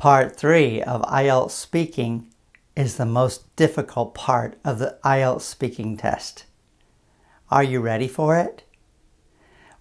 Part 3 of IELTS Speaking is the most difficult part of the IELTS Speaking test. Are you ready for it?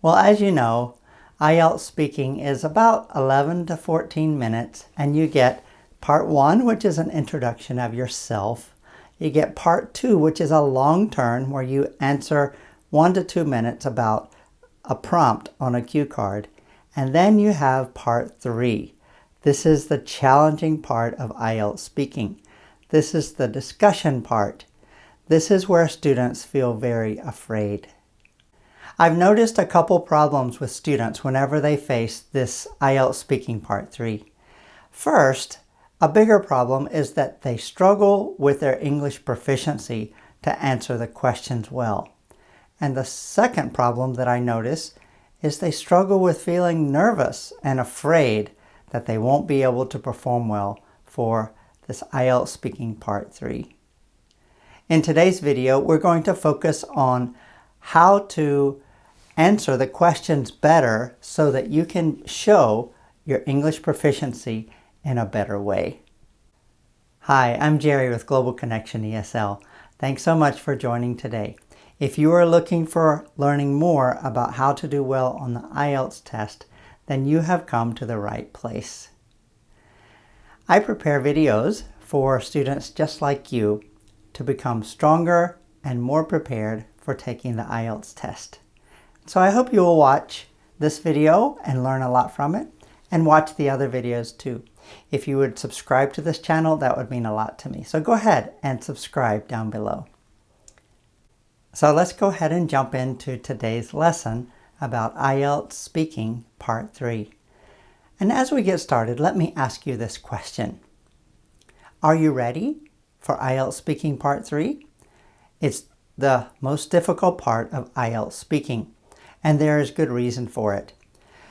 Well, as you know, IELTS Speaking is about 11 to 14 minutes, and you get Part 1, which is an introduction of yourself. You get Part 2, which is a long turn where you answer 1 to 2 minutes about a prompt on a cue card. And then you have Part 3. This is the challenging part of IELTS Speaking. This is the discussion part. This is where students feel very afraid. I've noticed a couple problems with students whenever they face this IELTS Speaking Part 3. First, a bigger problem is that they struggle with their English proficiency to answer the questions well. And the second problem that I notice is they struggle with feeling nervous and afraid that they won't be able to perform well for this IELTS Speaking Part 3. In today's video, we're going to focus on how to answer the questions better so that you can show your English proficiency in a better way. Hi, I'm Jerry with Global Connection ESL. Thanks so much for joining today. If you are looking for learning more about how to do well on the IELTS test, then you have come to the right place. I prepare videos for students just like you to become stronger and more prepared for taking the IELTS test. So I hope you will watch this video and learn a lot from it, and watch the other videos too. If you would subscribe to this channel, that would mean a lot to me. So go ahead and subscribe down below. So let's go ahead and jump into today's lesson about IELTS Speaking Part 3. And as we get started, let me ask you this question. Are you ready for IELTS Speaking Part 3? It's the most difficult part of IELTS Speaking, and there is good reason for it.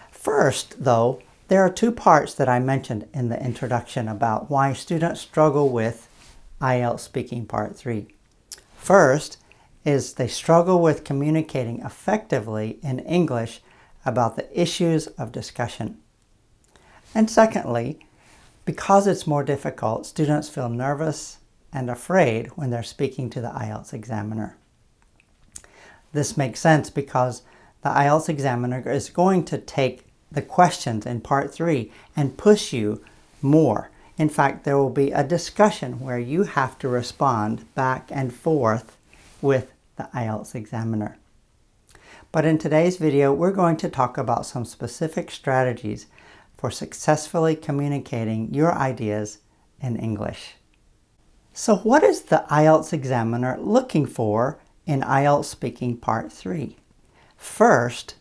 First, though, there are two parts that I mentioned in the introduction about why students struggle with IELTS Speaking Part 3. First is they struggle with communicating effectively in English about the issues of discussion. And secondly, because it's more difficult, students feel nervous and afraid when they're speaking to the IELTS examiner. This makes sense because the IELTS examiner is going to take the questions in Part 3 and push you more. In fact, there will be a discussion where you have to respond back and forth with the IELTS examiner. But in today's video, we're going to talk about some specific strategies for successfully communicating your ideas in English. So what is the IELTS examiner looking for in IELTS Speaking Part 3? First,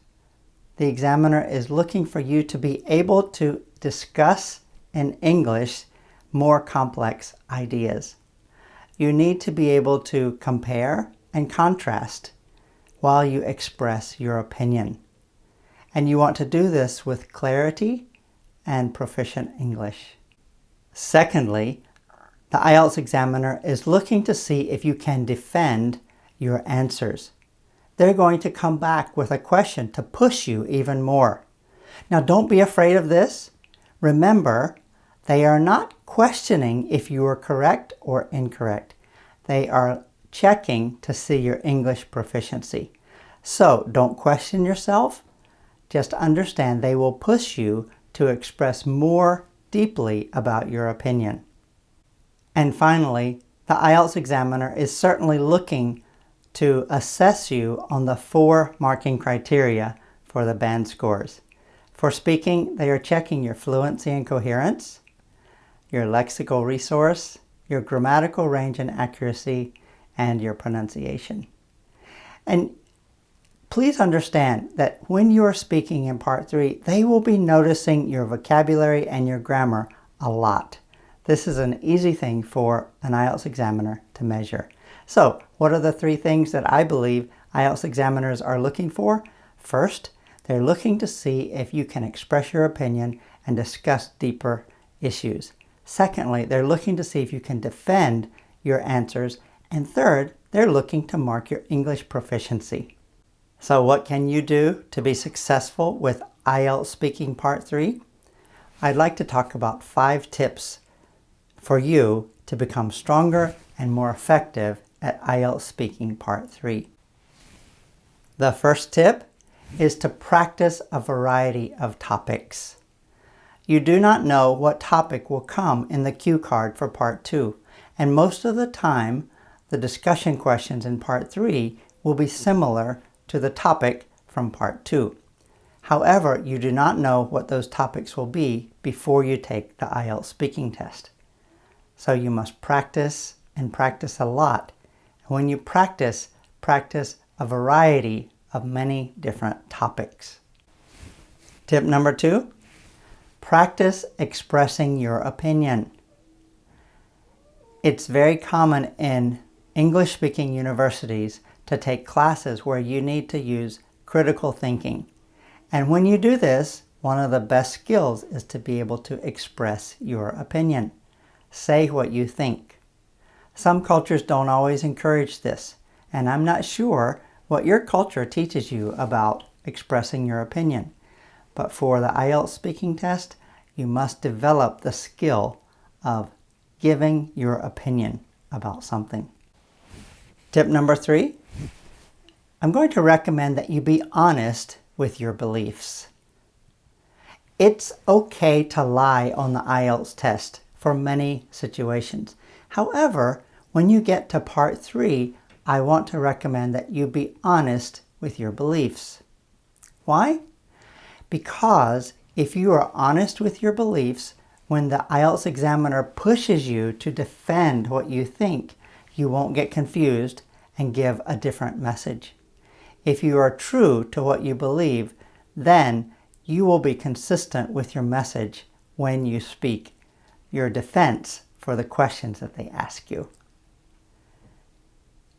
the examiner is looking for you to be able to discuss in English more complex ideas. You need to be able to compare and contrast while you express your opinion. And you want to do this with clarity and proficient English. Secondly, the IELTS examiner is looking to see if you can defend your answers. They're going to come back with a question to push you even more. Now, don't be afraid of this. Remember, they are not questioning if you are correct or incorrect. They are checking to see your English proficiency. So don't question yourself. Just understand they will push you to express more deeply about your opinion. And finally, the IELTS examiner is certainly looking to assess you on the 4 marking criteria for the band scores. For speaking, they are checking your fluency and coherence, your lexical resource, your grammatical range and accuracy, and your pronunciation. And please understand that when you are speaking in Part 3, they will be noticing your vocabulary and your grammar a lot. This is an easy thing for an IELTS examiner to measure. So, what are the 3 things that I believe IELTS examiners are looking for? First, they're looking to see if you can express your opinion and discuss deeper issues. Secondly, they're looking to see if you can defend your answers. And third, they're looking to mark your English proficiency. So what can you do to be successful with IELTS Speaking Part 3? I'd like to talk about 5 tips for you to become stronger and more effective at IELTS Speaking Part 3. The first tip is to practice a variety of topics. You do not know what topic will come in the cue card for Part 2, and most of the time, the discussion questions in Part 3 will be similar to the topic from Part 2. However, you do not know what those topics will be before you take the IELTS speaking test. So you must practice and practice a lot. And when you practice a variety of many different topics. Tip number 2, practice expressing your opinion. It's very common in English-speaking universities to take classes where you need to use critical thinking. And when you do this, one of the best skills is to be able to express your opinion. Say what you think. Some cultures don't always encourage this, and I'm not sure what your culture teaches you about expressing your opinion. But for the IELTS speaking test, you must develop the skill of giving your opinion about something. Tip number 3, I'm going to recommend that you be honest with your beliefs. It's okay to lie on the IELTS test for many situations. However, when you get to Part 3, I want to recommend that you be honest with your beliefs. Why? Because if you are honest with your beliefs, when the IELTS examiner pushes you to defend what you think, you won't get confused and give a different message. If you are true to what you believe, then you will be consistent with your message when you speak your defense for the questions that they ask you.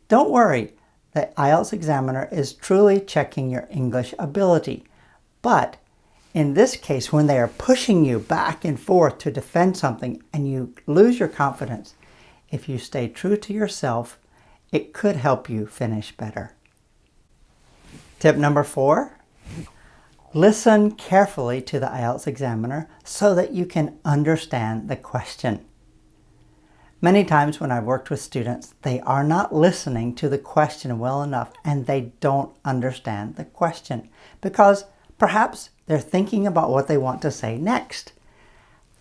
Don't worry, the IELTS examiner is truly checking your English ability. But in this case, when they are pushing you back and forth to defend something and you lose your confidence, if you stay true to yourself, it could help you finish better. Tip number 4, listen carefully to the IELTS examiner so that you can understand the question. Many times when I've worked with students, they are not listening to the question well enough and they don't understand the question because perhaps they're thinking about what they want to say next.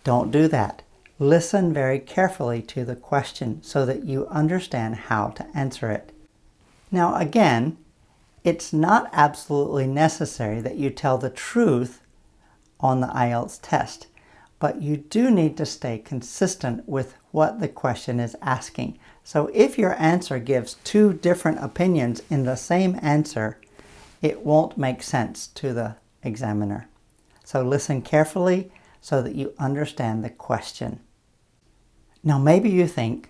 Don't do that. Listen very carefully to the question so that you understand how to answer it. Now again, it's not absolutely necessary that you tell the truth on the IELTS test, but you do need to stay consistent with what the question is asking. So if your answer gives 2 different opinions in the same answer, it won't make sense to the examiner. So listen carefully so that you understand the question. Now maybe you think,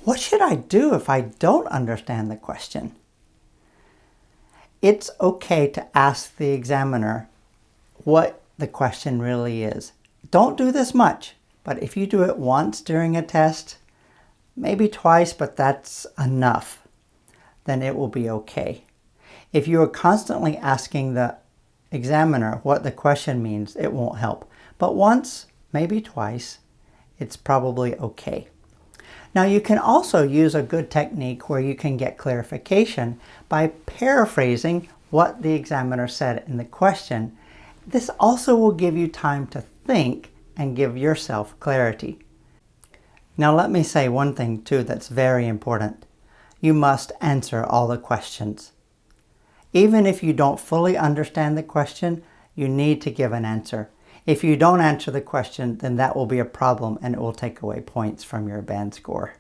what should I do if I don't understand the question? It's okay to ask the examiner what the question really is. Don't do this much, but if you do it once during a test, maybe twice, but that's enough, then it will be okay. If you are constantly asking the examiner what the question means, it won't help. But once, maybe twice, it's probably okay. Now you can also use a good technique where you can get clarification by paraphrasing what the examiner said in the question. This also will give you time to think and give yourself clarity. Now let me say one thing too that's very important. You must answer all the questions. Even if you don't fully understand the question, you need to give an answer. If you don't answer the question, then that will be a problem and it will take away points from your band score.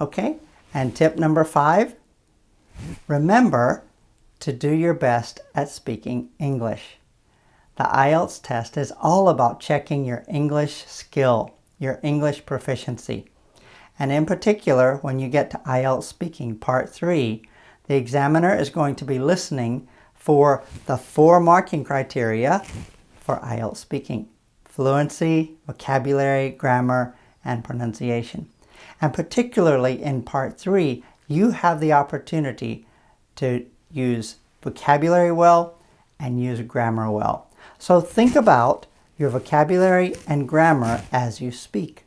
Okay, and tip number 5, remember to do your best at speaking English. The IELTS test is all about checking your English skill, your English proficiency. And in particular, when you get to IELTS Speaking Part 3, the examiner is going to be listening for the 4 marking criteria for IELTS speaking: fluency, vocabulary, grammar, and pronunciation. And particularly in Part 3, you have the opportunity to use vocabulary well and use grammar well. So think about your vocabulary and grammar as you speak.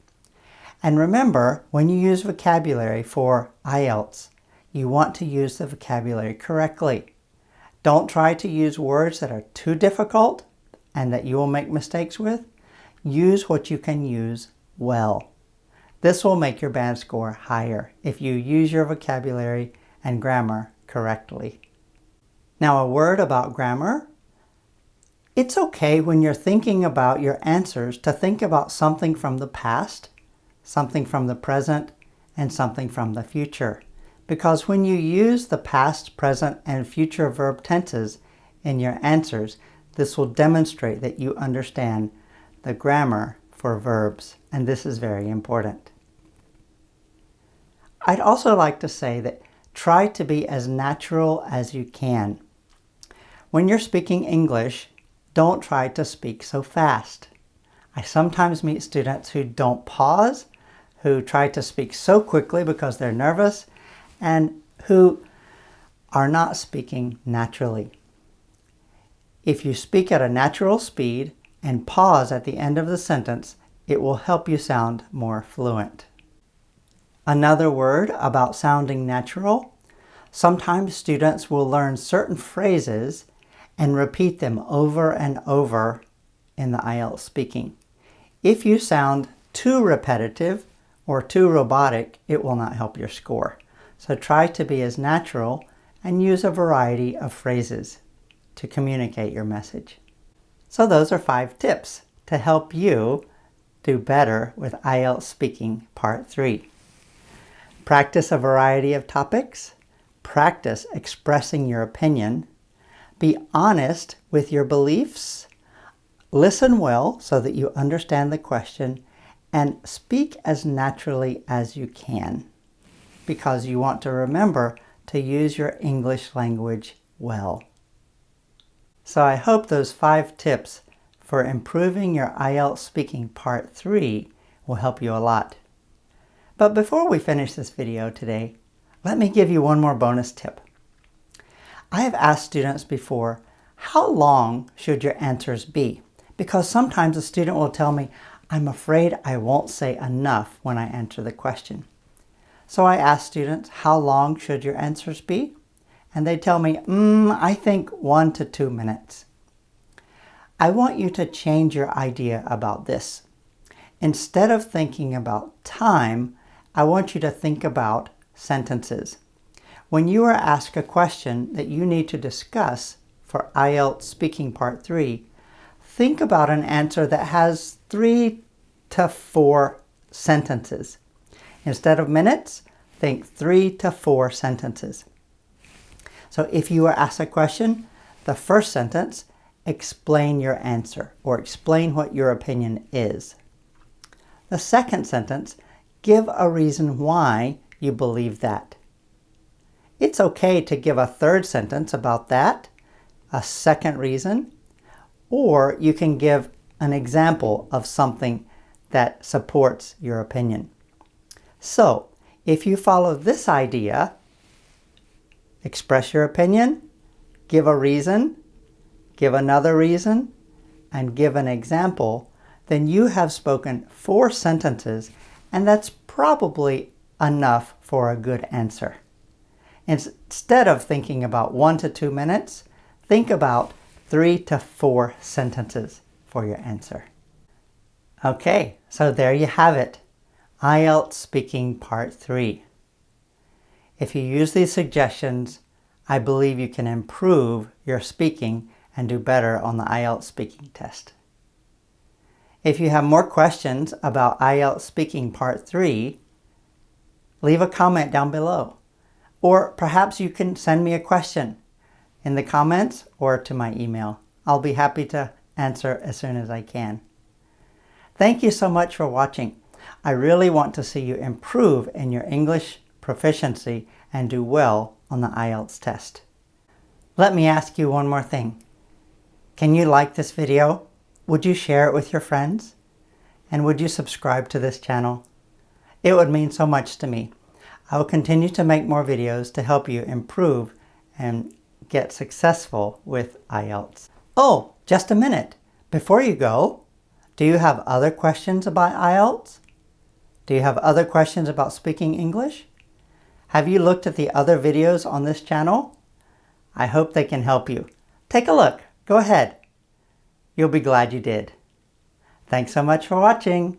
And remember, when you use vocabulary for IELTS, you want to use the vocabulary correctly. Don't try to use words that are too difficult and that you will make mistakes with. Use what you can use well. This will make your band score higher if you use your vocabulary and grammar correctly. Now, a word about grammar. It's okay when you're thinking about your answers to think about something from the past, something from the present, and something from the future. Because when you use the past, present, and future verb tenses in your answers, this will demonstrate that you understand the grammar for verbs, and this is very important. I'd also like to say that try to be as natural as you can. When you're speaking English, don't try to speak so fast. I sometimes meet students who don't pause, who try to speak so quickly because they're nervous, and who are not speaking naturally. If you speak at a natural speed and pause at the end of the sentence, it will help you sound more fluent. Another word about sounding natural. Sometimes students will learn certain phrases and repeat them over and over in the IELTS speaking. If you sound too repetitive or too robotic, it will not help your score. So try to be as natural and use a variety of phrases to communicate your message. So those are 5 tips to help you do better with IELTS Speaking Part 3. Practice a variety of topics. Practice expressing your opinion. Be honest with your beliefs. Listen well so that you understand the question, and speak as naturally as you can, because you want to remember to use your English language well. So I hope those 5 tips for improving your IELTS Speaking Part 3 will help you a lot. But before we finish this video today, let me give you one more bonus tip. I have asked students before, how long should your answers be? Because sometimes a student will tell me, I'm afraid I won't say enough when I answer the question. So I ask students, how long should your answers be? And they tell me, I think 1 to 2 minutes. I want you to change your idea about this. Instead of thinking about time, I want you to think about sentences. When you are asked a question that you need to discuss for IELTS Speaking Part 3, think about an answer that has 3 to 4 sentences. Instead of minutes, think 3 to 4 sentences. So if you are asked a question, the first sentence, explain your answer or explain what your opinion is. The second sentence, give a reason why you believe that. It's okay to give a third sentence about that, a second reason, or you can give an example of something that supports your opinion. So, if you follow this idea, express your opinion, give a reason, give another reason, and give an example, then you have spoken 4 sentences, and that's probably enough for a good answer. Instead of thinking about 1 to 2 minutes, think about 3 to 4 sentences for your answer. Okay, so there you have it. IELTS Speaking Part 3. If you use these suggestions, I believe you can improve your speaking and do better on the IELTS speaking test. If you have more questions about IELTS Speaking Part 3, leave a comment down below. Or perhaps you can send me a question in the comments or to my email. I'll be happy to answer as soon as I can. Thank you so much for watching. I really want to see you improve in your English proficiency and do well on the IELTS test. Let me ask you one more thing. Can you like this video? Would you share it with your friends? And would you subscribe to this channel? It would mean so much to me. I will continue to make more videos to help you improve and get successful with IELTS. Oh, just a minute. Before you go, Do you have other questions about IELTS? Do you have other questions about speaking English? Have you looked at the other videos on this channel? I hope they can help you. Take a look. Go ahead. You'll be glad you did. Thanks so much for watching.